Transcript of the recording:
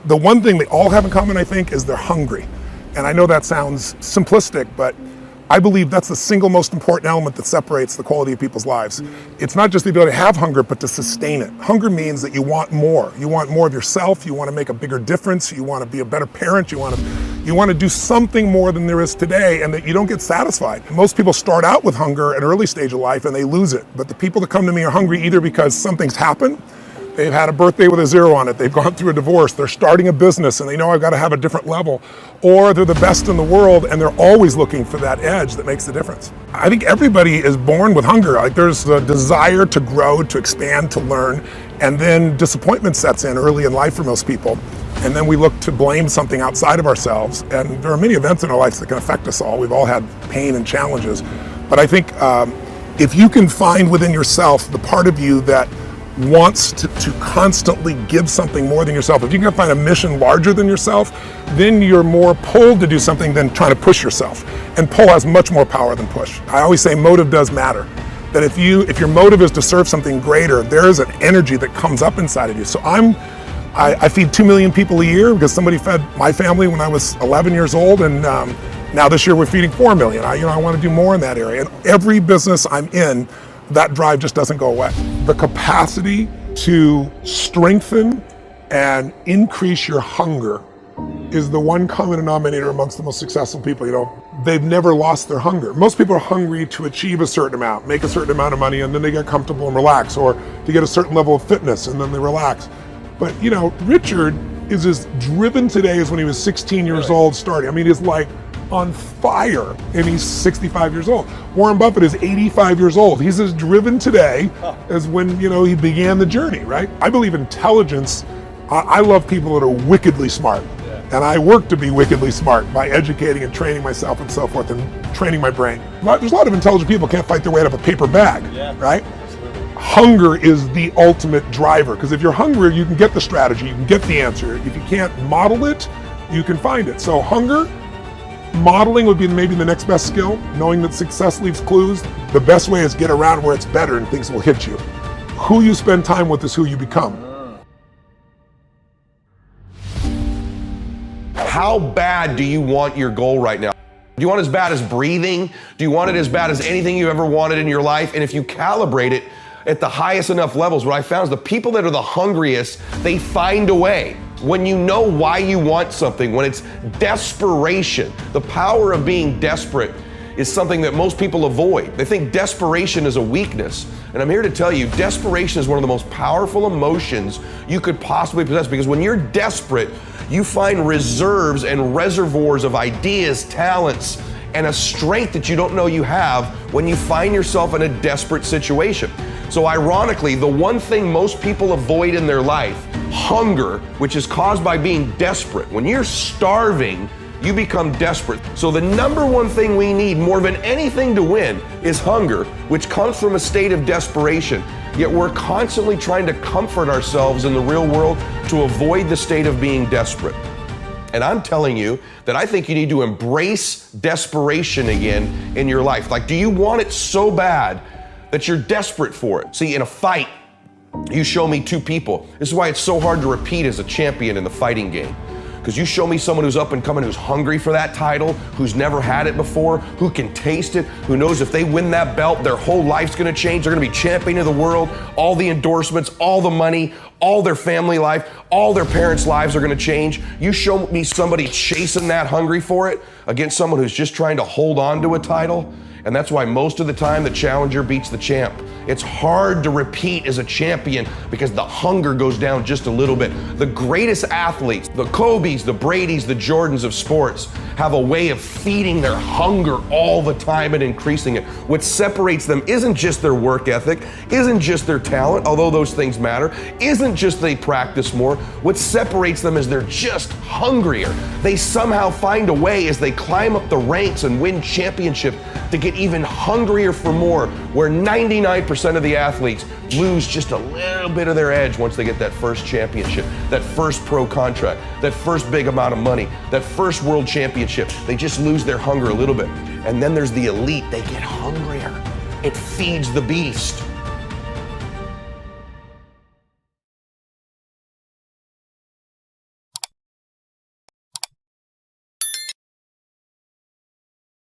The one thing they all have in common, I think, is they're hungry. And I know that sounds simplistic, but I believe that's the single most important element that separates the quality of people's lives. It's not just the ability to have hunger, but to sustain it. Hunger means that you want more. You want more of yourself. You want to make a bigger difference. You want to be a better parent. You want to do something more than there is today, and that you don't get satisfied. Most people start out with hunger at an early stage of life and they lose it. But the people that come to me are hungry either because something's happened, they've had a birthday with a 0 on it, they've gone through a divorce, they're starting a business and they know I've got to have a different level, or they're the best in the world and they're always looking for that edge that makes the difference. I think everybody is born with hunger. Like, there's the desire to grow, to expand, to learn, and then disappointment sets in early in life for most people. And then we look to blame something outside of ourselves. And there are many events in our lives that can affect us all. We've all had pain and challenges. But I think if you can find within yourself the part of you that wants to constantly give something more than yourself, if you can find a mission larger than yourself, then you're more pulled to do something than trying to push yourself. And pull has much more power than push. I always say motive does matter. That if your motive is to serve something greater, there is an energy that comes up inside of you. So I feed 2 million people a year because somebody fed my family when I was 11 years old, and now this year we're feeding 4 million. I want to do more in that area. And every business I'm in, that drive just doesn't go away. The capacity to strengthen and increase your hunger is the one common denominator amongst the most successful people. They've never lost their hunger. Most people are hungry to achieve a certain amount, make a certain amount of money, and then they get comfortable and relax, or to get a certain level of fitness and then they relax. But Richard is as driven today as when he was 16 years old starting. I mean, he's like on fire, and he's 65 years old. Warren Buffett is 85 years old. He's as driven today as when, he began the journey, right? I believe intelligence. I love people that are wickedly smart. And I work to be wickedly smart by educating and training myself and so forth, and training my brain. There's a lot of intelligent people who can't fight their way out of a paper bag, right? Hunger is the ultimate driver, because if you're hungry, you can get the strategy, you can get the answer. If you can't model it, you can find it. So hunger, modeling would be maybe the next best skill. Knowing that success leaves clues. The best way is get around where it's better and things will hit you. Who you spend time with is who you become. How bad do you want your goal right now? Do you want it as bad as breathing? Do you want it as bad as anything you ever wanted in your life? And if you calibrate it at the highest enough levels, what I found is the people that are the hungriest, they find a way. When you know why you want something, when it's desperation, the power of being desperate is something that most people avoid. They think desperation is a weakness. And I'm here to tell you, desperation is one of the most powerful emotions you could possibly possess, because when you're desperate, you find reserves and reservoirs of ideas, talents, and a strength that you don't know you have when you find yourself in a desperate situation. So ironically, the one thing most people avoid in their life, hunger, which is caused by being desperate. When you're starving, you become desperate. So the number one thing we need more than anything to win is hunger, which comes from a state of desperation. Yet we're constantly trying to comfort ourselves in the real world to avoid the state of being desperate. And I'm telling you that I think you need to embrace desperation again in your life. Like, do you want it so bad that you're desperate for it? See, in a fight, you show me two people. This is why it's so hard to repeat as a champion in the fighting game. Because you show me someone who's up and coming, who's hungry for that title, who's never had it before, who can taste it, who knows if they win that belt, their whole life's gonna change. They're gonna be champion of the world, all the endorsements, all the money, all their family life, all their parents' lives are gonna change. You show me somebody chasing that, hungry for it, against someone who's just trying to hold on to a title. And that's why most of the time the challenger beats the champ. It's hard to repeat as a champion because the hunger goes down just a little bit. The greatest athletes, the Kobes, the Bradys, the Jordans of sports, have a way of feeding their hunger all the time and increasing it. What separates them isn't just their work ethic, isn't just their talent, although those things matter, isn't just they practice more. What separates them is they're just hungrier. They somehow find a way as they climb up the ranks and win championships to get even hungrier for more, where 99% of the athletes lose just a little bit of their edge once they get that first championship, that first pro contract, that first big amount of money, that first world championship. They just lose their hunger a little bit. And then there's the elite, they get hungrier. It feeds the beast.